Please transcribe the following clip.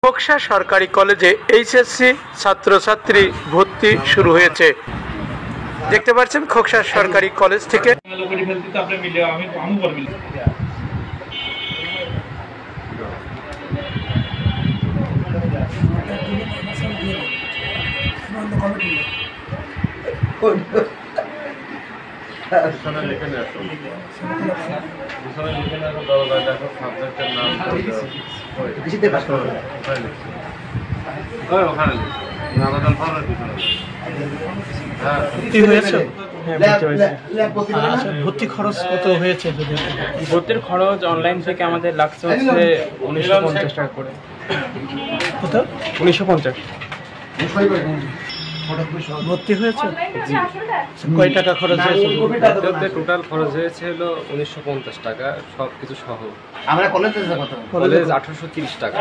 খোকসা সরকারি কলেজে এইচএসসি ছাত্রছাত্রী ভর্তি শুরু হয়েছে। দেখতে পাচ্ছেন খোকসা সরকারি কলেজ থেকে ভর্তি খরচ কত হয়েছে? ভর্তির খরচ অনলাইন থেকে আমাদের লাগছে হচ্ছে 1950 টাকা করে। কত? 1950। ভর্তি হয়েছে? কয় টাকা খরচ হয়েছে? টোটাল খরচ হয়েছে হলো 1950 টাকা, সব কিছু সহ। আমরা কলেজ 1830 টাকা।